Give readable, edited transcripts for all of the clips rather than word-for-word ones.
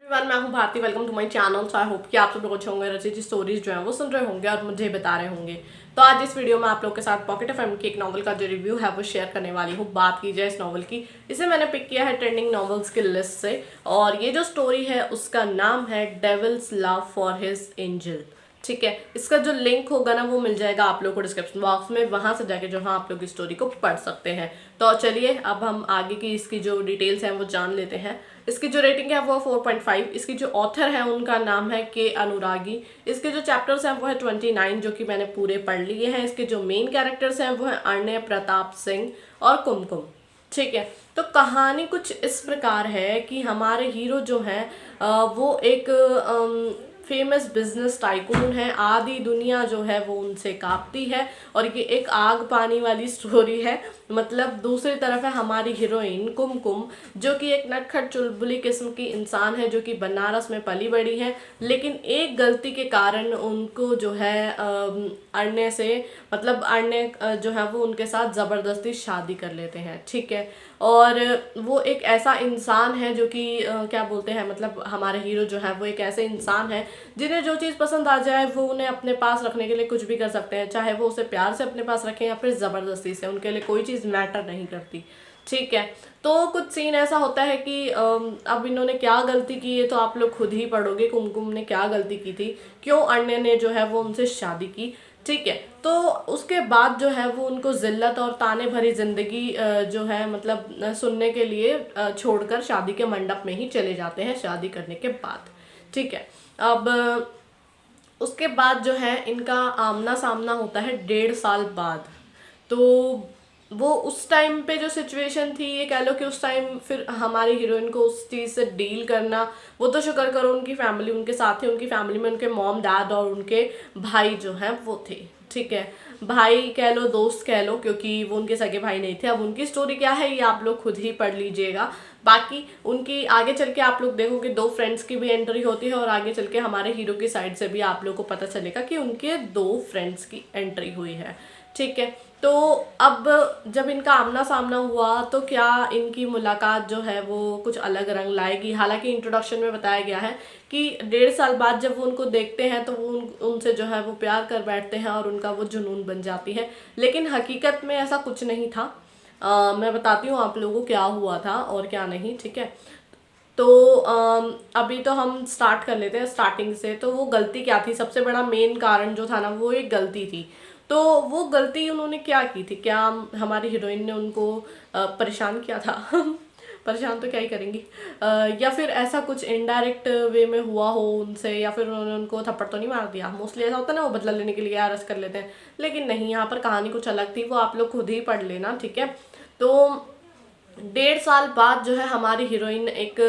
Everyone, मैं हूं Bharti. Welcome to my channel. So I hope कि आप सब लोग अच्छे होंगे, अच्छी स्टोरीज जो है वो सुन रहे होंगे और मुझे बता रहे होंगे। तो आज इस वीडियो में आप लोग के साथ पॉकेट एफएम की एक नॉवल का जो रिव्यू है वो शेयर करने वाली हूँ। बात की जाए इस नॉवल की, इसे मैंने पिक किया है ट्रेंडिंग नॉवेल्स की लिस्ट से और ये जो स्टोरी है उसका नाम है devil's love for his angel. ठीक है, इसका जो लिंक होगा ना वो मिल जाएगा आप लोग को डिस्क्रिप्शन बॉक्स में, वहां से जाके जो है आप लोग इस स्टोरी को पढ़ सकते हैं। तो चलिए अब हम आगे की इसकी जो डिटेल्स हैं वो जान लेते हैं। इसकी जो रेटिंग है वो 4.5। इसकी जो ऑथर है उनका नाम है के अनुरागी। इसके जो चैप्टर्स हैं वो है 29 जो कि मैंने पूरे पढ़ लिए हैं। इसके जो मेन कैरेक्टर्स हैं वो है अरण्य प्रताप सिंह और कुमकुम। ठीक है, तो कहानी कुछ इस प्रकार है कि हमारे हीरो जो है वो एक फेमस बिजनेस टाइकून है। आधी दुनिया जो है वो उनसे कांपती है और ये एक आग पानी वाली स्टोरी है। मतलब दूसरी तरफ है हमारी हीरोइन कुमकुम, जो कि एक नटखट चुलबुली किस्म की इंसान है, जो कि बनारस में पली बड़ी है। लेकिन एक गलती के कारण उनको जो है अरण्य से, मतलब अरण्य जो है वो उनके साथ ज़बरदस्ती शादी कर लेते हैं। ठीक है, और वो एक ऐसा इंसान है जो कि क्या बोलते हैं, मतलब हमारे हीरो जो है वो एक ऐसे इंसान है जिन्हें जो चीज़ पसंद आ जाए वो उन्हें अपने पास रखने के लिए कुछ भी कर सकते हैं, चाहे वो उसे प्यार से अपने पास रखें या फिर ज़बरदस्ती से। उनके लिए कोई चीज़ मैटर नहीं करती। ठीक है, तो कुछ सीन ऐसा होता है कि अब इन्होंने क्या गलती की है तो आप लोग खुद ही पढ़ोगे कुमकुम ने क्या गलती की थी, क्यों अरण्य ने जो है वो उनसे शादी की। ठीक है, तो उसके बाद जो है वो उनको जिल्लत और ताने भरी जिंदगी जो है मतलब सुनने के लिए छोड़कर शादी के मंडप में ही चले जाते हैं शादी करने के बाद। ठीक है, अब उसके बाद जो है इनका आमना सामना होता है 1.5 साल बाद। तो वो उस टाइम पे जो सिचुएशन थी, ये कह लो कि उस टाइम फिर हमारी हीरोइन को उस चीज़ से डील करना, वो तो शुक्र करो उनकी फैमिली उनके साथ थी। उनकी फैमिली में उनके मॉम डैड और उनके भाई जो हैं वो थे। ठीक है, भाई कह लो दोस्त कह लो, क्योंकि वो उनके सगे भाई नहीं थे। अब उनकी स्टोरी क्या है ये आप लोग खुद ही पढ़ लीजिएगा। बाकी उनकी आगे चल के आप लोग देखोगे 2 फ्रेंड्स की भी एंट्री होती है और आगे चल के हमारे हीरो की साइड से भी आप लोग को पता चलेगा कि उनके 2 फ्रेंड्स की एंट्री हुई है। ठीक है, तो अब जब इनका आमना सामना हुआ तो क्या इनकी मुलाकात जो है वो कुछ अलग रंग लाएगी। हालांकि इंट्रोडक्शन में बताया गया है कि 1.5 साल बाद जब वो उनको देखते हैं तो वो उनसे जो है वो प्यार कर बैठते हैं और उनका वो जुनून बन जाती है। लेकिन हकीकत में ऐसा कुछ नहीं था। मैं बताती हूँ आप लोगों को क्या हुआ था और क्या नहीं। ठीक है, तो अभी तो हम स्टार्ट कर लेते हैं स्टार्टिंग से। तो वो गलती क्या थी, सबसे बड़ा मेन कारण जो था ना वो एक गलती थी। तो वो गलती उन्होंने क्या की थी, क्या हमारी हीरोइन ने उनको परेशान किया था परेशान तो क्या ही करेंगी, या फिर ऐसा कुछ इनडायरेक्ट वे में हुआ हो उनसे, या फिर उन्होंने उनको थप्पड़ तो नहीं मार दिया। मोस्टली ऐसा होता है ना, वो बदला लेने के लिए अरेस्ट कर लेते हैं। लेकिन नहीं, यहाँ पर कहानी कुछ अलग थी, वो आप लोग खुद ही पढ़ लेना। ठीक है, तो 1.5 साल बाद जो है हमारी हीरोइन एक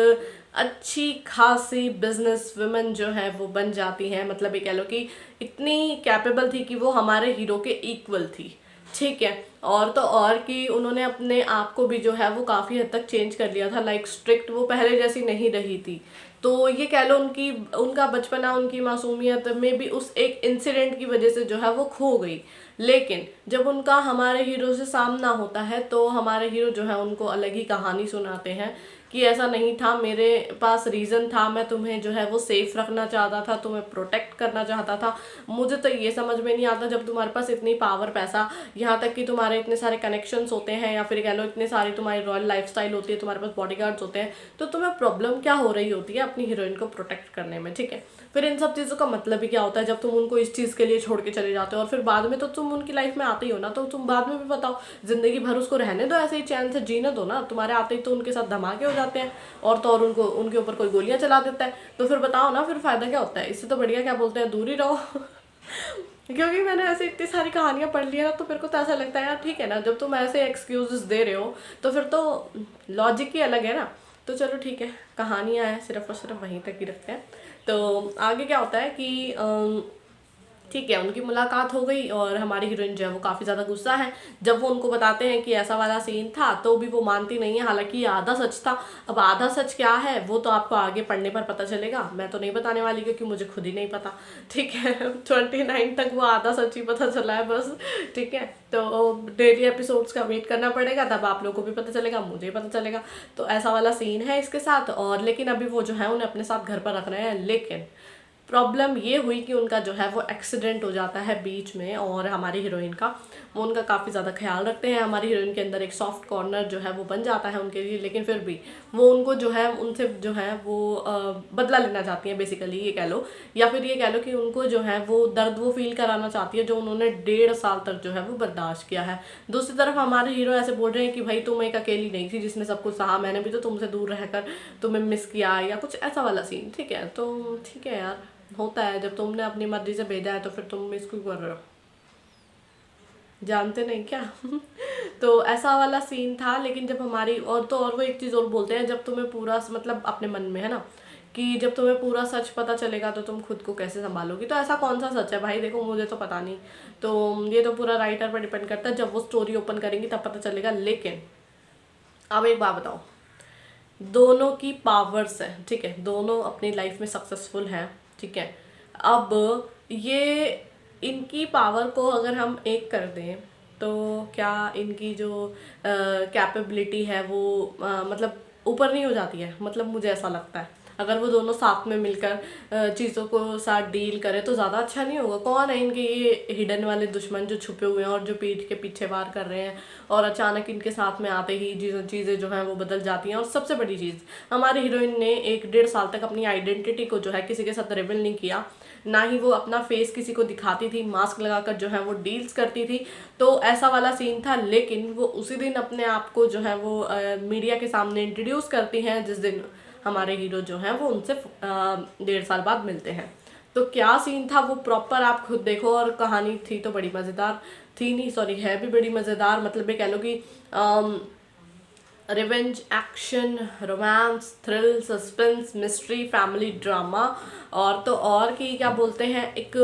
अच्छी खासी बिजनेस वुमन जो है वो बन जाती है। मतलब ये कह लो कि इतनी कैपेबल थी कि वो हमारे हीरो के इक्वल थी। ठीक है, और तो और कि उन्होंने अपने आप को भी जो है वो काफ़ी हद तक चेंज कर लिया था। लाइक स्ट्रिक्ट वो पहले जैसी नहीं रही थी। तो ये कह लो उनका बचपना, उनकी मासूमियत में भी उस एक इंसिडेंट की वजह से जो है वो खो गई। लेकिन जब उनका हमारे हीरो से सामना होता है तो हमारे हीरो जो है उनको अलग ही कहानी सुनाते हैं कि ऐसा नहीं था, मेरे पास रीज़न था, मैं तुम्हें जो है वो सेफ रखना चाहता था, तुम्हें प्रोटेक्ट करना चाहता था। मुझे तो ये समझ में नहीं आता, जब तुम्हारे पास इतनी पावर, पैसा, यहाँ तक कि तुम्हारे इतने सारे कनेक्शंस होते हैं या फिर कह लो इतने सारी तुम्हारी रॉयल लाइफस्टाइल होती है, तुम्हारे पास बॉडीगार्ड्स होते हैं, तो तुम्हें प्रॉब्लम क्या हो रही होती है अपनी हीरोइन को प्रोटेक्ट करने में। ठीक है, फिर इन सब चीज़ों का मतलब ही क्या होता है जब तुम उनको इस चीज़ के लिए छोड़ के चले जाते हो और फिर बाद में तो तुम उनकी लाइफ में आते ही हो ना, तो तुम बाद में भी बताओ, जिंदगी भर उसको रहने दो, ऐसे ही चैन से जीने दो ना। तुम्हारे आते ही तो उनके साथ धमाके हो जाते हैं और तो और उनको उनके ऊपर कोई गोलियां चला देता है, तो फिर बताओ ना, फिर फायदा क्या होता है। इससे तो बढ़िया क्या बोलते हैं, दूर ही रहो क्योंकि मैंने ऐसे इतनी सारी कहानियां पढ़ ली है ना, तो मेरे को तो ऐसा लगता है यार ठीक है ना, जब तुम ऐसे एक्सक्यूजेस दे रहे हो तो फिर तो लॉजिक ही अलग है ना। तो चलो ठीक है, कहानियाँ हैं सिर्फ और सिर्फ वहीं तक ही रखते हैं। तो आगे क्या होता है कि ठीक है, उनकी मुलाकात हो गई और हमारी हीरोइन जो है वो काफ़ी ज़्यादा गुस्सा है। जब वो उनको बताते हैं कि ऐसा वाला सीन था तो भी वो मानती नहीं है, हालांकि ये आधा सच था। अब आधा सच क्या है वो तो आपको आगे पढ़ने पर पता चलेगा, मैं तो नहीं बताने वाली क्योंकि मुझे खुद ही नहीं पता। ठीक है 29 तक वो आधा सच ही पता चला है बस। ठीक है, तो डेली एपिसोड्स का वेट करना पड़ेगा, तब आप लोगों को भी पता चलेगा, मुझे पता चलेगा। तो ऐसा वाला सीन है इसके साथ। और लेकिन अभी वो जो है उन्हें अपने साथ घर पर रख रहे हैं, लेकिन प्रॉब्लम ये हुई कि उनका जो है वो एक्सीडेंट हो जाता है बीच में। और हमारी हीरोइन का वो उनका काफ़ी ज़्यादा ख्याल रखते हैं। हमारी हीरोइन के अंदर एक सॉफ्ट कॉर्नर जो है वो बन जाता है उनके लिए, लेकिन फिर भी वो उनको जो है उनसे जो है वो बदला लेना चाहती हैं बेसिकली, ये कह लो। या फिर ये कह लो कि उनको जो है वो दर्द वो फील कराना चाहती है जो उन्होंने 1.5 साल तक जो है वो बर्दाश्त किया है। दूसरी तरफ हमारे हीरो ऐसे बोल रहे हैं कि भाई तुम एक अकेली नहीं थी जिसने सब कुछ सहा, मैंने भी तो तुमसे दूर रहकर तुम्हें मिस किया, या कुछ ऐसा वाला सीन। ठीक है, तो ठीक है यार, होता है जब तुमने अपनी मर्जी से भेजा है तो फिर तुम इसको कर रहे हो, जानते नहीं क्या तो ऐसा वाला सीन था। लेकिन जब हमारी और वो एक चीज़ और बोलते हैं, जब तुम्हें पूरा मतलब अपने मन में है ना कि जब तुम्हें पूरा सच पता चलेगा तो तुम खुद को कैसे संभालोगी। तो ऐसा कौन सा सच है भाई, देखो मुझे तो पता नहीं, तो ये तो पूरा राइटर पर डिपेंड करता है, जब वो स्टोरी ओपन करेंगी तब पता चलेगा। लेकिन अब एक बात बताओ, दोनों की पावर्स है, ठीक है, दोनों अपनी लाइफ में सक्सेसफुल हैं। ठीक है, अब ये इनकी पावर को अगर हम एक कर दें तो क्या इनकी जो कैपेबिलिटी है वो मतलब ऊपर नहीं हो जाती है? मतलब मुझे ऐसा लगता है अगर वो दोनों साथ में मिलकर चीज़ों को साथ डील करे तो ज़्यादा अच्छा नहीं होगा? कौन है इनके ये हिडन वाले दुश्मन जो छुपे हुए हैं और जो पीठ के पीछे वार कर रहे हैं, और अचानक इनके साथ में आते ही चीज़ें जो हैं वो बदल जाती हैं। और सबसे बड़ी चीज़, हमारी हीरोइन ने 1-1.5 साल तक अपनी आइडेंटिटी को जो है किसी के साथ रिवील नहीं किया, ना ही वो अपना फेस किसी को दिखाती थी, मास्क लगाकर जो है वो डील्स करती थी। तो ऐसा वाला सीन था। लेकिन वो उसी दिन अपने आप को जो है वो मीडिया के सामने इंट्रोड्यूस करती हैं जिस दिन हमारे हीरो जो हैं वो उनसे 1.5 साल बाद मिलते हैं। तो क्या सीन था वो प्रॉपर आप खुद देखो। और कहानी थी तो बड़ी मज़ेदार, थी नहीं सॉरी है भी बड़ी मज़ेदार। मतलब ये कह लो कि revenge, action, romance, thrill, suspense, mystery, family drama, और तो और कि क्या बोलते हैं एक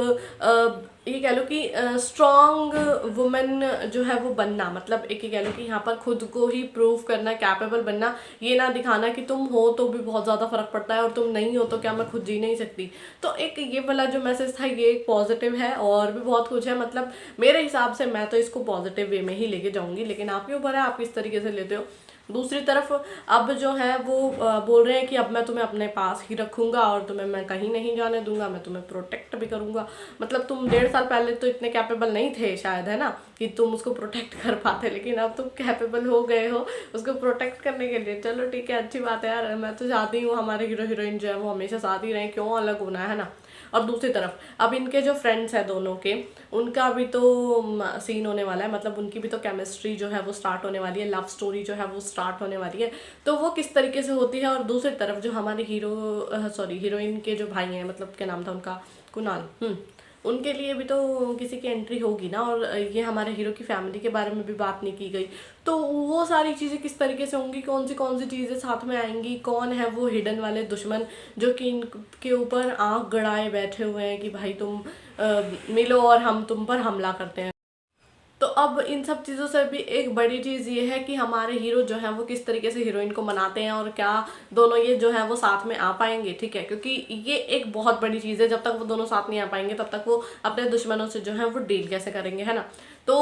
ये कह लो कि स्ट्रॉन्ग वुमेन जो है वो बनना, मतलब एक ये कह लो कि यहाँ पर खुद को ही प्रूव करना, कैपेबल बनना, ये ना दिखाना कि तुम हो तो भी बहुत ज़्यादा फर्क पड़ता है और तुम नहीं हो तो क्या मैं खुद जी नहीं सकती। तो एक ये वाला जो मैसेज था ये एक पॉजिटिव है। और भी बहुत कुछ है, मतलब मेरे हिसाब से मैं तो इसको पॉजिटिव वे में ही लेके जाऊंगी, लेकिन आपके ऊपर है आप किस तरीके से लेते हो। दूसरी तरफ अब जो है वो बोल रहे हैं कि अब मैं तुम्हें अपने पास ही रखूंगा और तुम्हें मैं कहीं नहीं जाने दूंगा, मैं तुम्हें प्रोटेक्ट भी करूंगा। मतलब तुम 1.5 साल पहले तो इतने कैपेबल नहीं थे शायद, है ना, कि तुम उसको प्रोटेक्ट कर पाते, लेकिन अब तुम कैपेबल हो गए हो उसको प्रोटेक्ट करने के लिए। चलो ठीक है, अच्छी बात है यार, मैं तो चाहती हूँ हमारे हीरो हीरोइन जो है वो हमेशा साथ ही रहें, क्यों अलग होना है ना। और दूसरी तरफ अब इनके जो फ्रेंड्स हैं दोनों के, उनका भी तो सीन होने वाला है, मतलब उनकी भी तो केमिस्ट्री जो है वो स्टार्ट होने वाली है, लव स्टोरी जो है वो स्टार्ट होने वाली है। तो वो किस तरीके से होती है। और दूसरी तरफ जो हमारे हीरोइन के जो भाई हैं, मतलब क्या नाम था उनका, कुणाल, उनके लिए भी तो किसी की एंट्री होगी ना। और ये हमारे हीरो की फैमिली के बारे में भी बात नहीं की गई। तो वो सारी चीज़ें किस तरीके से होंगी, कौन सी चीज़ें साथ में आएंगी, कौन है वो हिडन वाले दुश्मन जो कि इनके ऊपर आंख गड़ाए बैठे हुए हैं कि भाई तुम मिलो और हम तुम पर हमला करते हैं। तो अब इन सब चीज़ों से भी एक बड़ी चीज़ ये है कि हमारे हीरो जो हैं वो किस तरीके से हीरोइन को मनाते हैं, और क्या दोनों ये जो है वो साथ में आ पाएंगे। ठीक है, क्योंकि ये एक बहुत बड़ी चीज़ है, जब तक वो दोनों साथ नहीं आ पाएंगे तब तक वो अपने दुश्मनों से जो है वो डील कैसे करेंगे, है ना। तो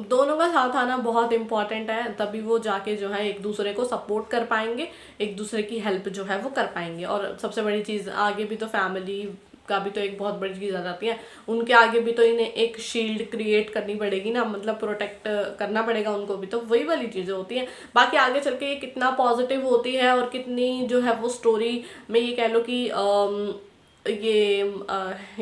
दोनों का साथ आना बहुत इंपॉर्टेंट है, तभी वो जाके जो है एक दूसरे को सपोर्ट कर पाएंगे, एक दूसरे की हेल्प जो है वो कर पाएंगे। और सबसे बड़ी चीज़ आगे भी तो फैमिली का भी तो एक बहुत बड़ी चीज़ आ जाती है, उनके आगे भी तो इन्हें एक शील्ड क्रिएट करनी पड़ेगी ना, मतलब प्रोटेक्ट करना पड़ेगा उनको भी। तो वही वाली चीज़ें होती हैं। बाकी आगे चल के ये कितना पॉजिटिव होती है और कितनी जो है वो स्टोरी में ये कह लो कि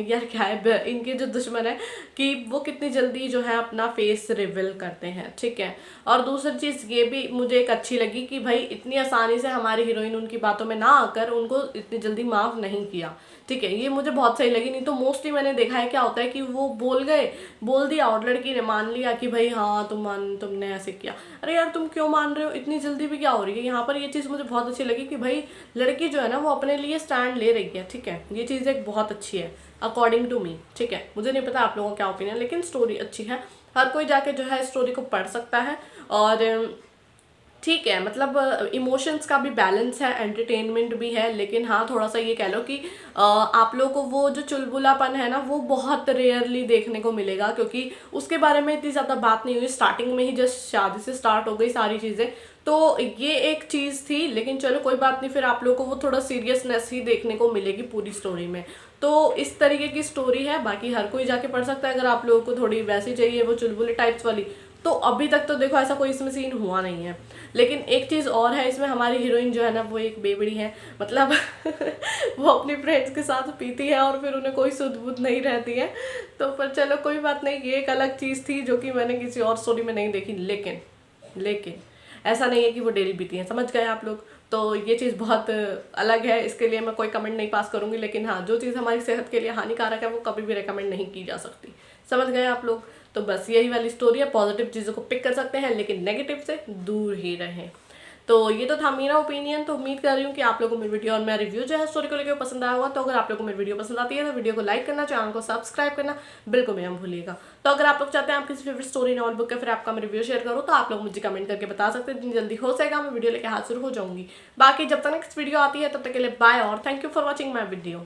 यार क्या है, इनके जो दुश्मन है कि वो कितनी जल्दी जो है अपना फेस रिवील करते हैं। ठीक है, और दूसरी चीज़ ये भी मुझे एक अच्छी लगी कि भाई इतनी आसानी से हमारी हीरोइन उनकी बातों में ना आकर उनको इतनी जल्दी माफ़ नहीं किया। ठीक है, ये मुझे बहुत सही लगी। नहीं तो मोस्टली मैंने देखा है क्या होता है कि वो बोल दिया और लड़की ने मान लिया कि भाई हाँ तुमने ऐसे किया। अरे यार तुम क्यों मान रहे हो, इतनी जल्दी भी क्या हो रही है। यहाँ पर ये चीज़ मुझे बहुत अच्छी लगी कि भाई लड़की जो है ना वो अपने लिए स्टैंड ले रही है। ठीक है, ये चीज़ एक बहुत अच्छी है अकॉर्डिंग टू मी, ठीक है। मुझे नहीं पता आप लोगों का क्या ओपिनियन, लेकिन स्टोरी अच्छी है, हर कोई जाके जो है स्टोरी को पढ़ सकता है। और ठीक है, मतलब इमोशंस का भी बैलेंस है, एंटरटेनमेंट भी है, लेकिन हाँ थोड़ा सा ये कह लो कि आप लोगों को वो जो चुलबुलापन है ना वो बहुत रेयरली देखने को मिलेगा, क्योंकि उसके बारे में इतनी ज़्यादा बात नहीं हुई, स्टार्टिंग में ही जस्ट शादी से स्टार्ट हो गई सारी चीज़ें, तो ये एक चीज़ थी। लेकिन चलो कोई बात नहीं, फिर आप लोगों को वो थोड़ा सीरियसनेस ही देखने को मिलेगी पूरी स्टोरी में। तो इस तरीके की स्टोरी है, बाकी हर कोई जाके पढ़ सकता है। अगर आप लोगों को थोड़ी वैसी चाहिए वो चुलबुले टाइप्स वाली, तो अभी तक तो देखो ऐसा कोई इसमें सीन हुआ नहीं है। लेकिन एक चीज़ और है इसमें, हमारी हीरोइन जो है ना वो एक बेवड़ी है, मतलब वो अपनी फ्रेंड्स के साथ पीती है और फिर उन्हें कोई सुध बुध नहीं रहती है। तो पर चलो कोई बात नहीं, ये एक अलग चीज़ थी जो कि मैंने किसी और स्टोरी में नहीं देखी। लेकिन ऐसा नहीं है कि वो डेली पीती हैं, समझ गए आप लोग। तो ये चीज़ बहुत अलग है, इसके लिए मैं कोई कमेंट नहीं पास करूँगी। लेकिन हाँ, जो चीज़ हमारी सेहत के लिए हानिकारक है वो कभी भी रिकमेंड नहीं की जा सकती, समझ गए आप लोग। तो बस यही वाली स्टोरी है, पॉजिटिव चीज़ों को पिक कर सकते हैं लेकिन नेगेटिव से दूर ही रहें। तो ये तो था मेरा ओपिनियन। तो उम्मीद कर रही हूँ कि आप लोगों को मेरी वीडियो और मेरा रिव्यू जो है स्टोरी को लेकर पसंद आया होगा। तो अगर आप लोगों को मेरी वीडियो पसंद आती है तो वीडियो को लाइक करना, चैनल को सब्सक्राइब करना बिल्कुल भी मत भूलिएगा। तो अगर आप लोग चाहते हैं आप किसी फेवरेट स्टोरी नॉवल बुक का फिर आपका मैं रिव्यू शेयर करूँ, तो आप लोग मुझे कमेंट करके बता सकते हैं, जितनी जल्दी हो सकेगा मैं वीडियो लेकर हाजिर हो जाऊंगी। बाकी जब तक नेक्स्ट वीडियो आती है तब तक के लिए बाय और thank you for watching my video.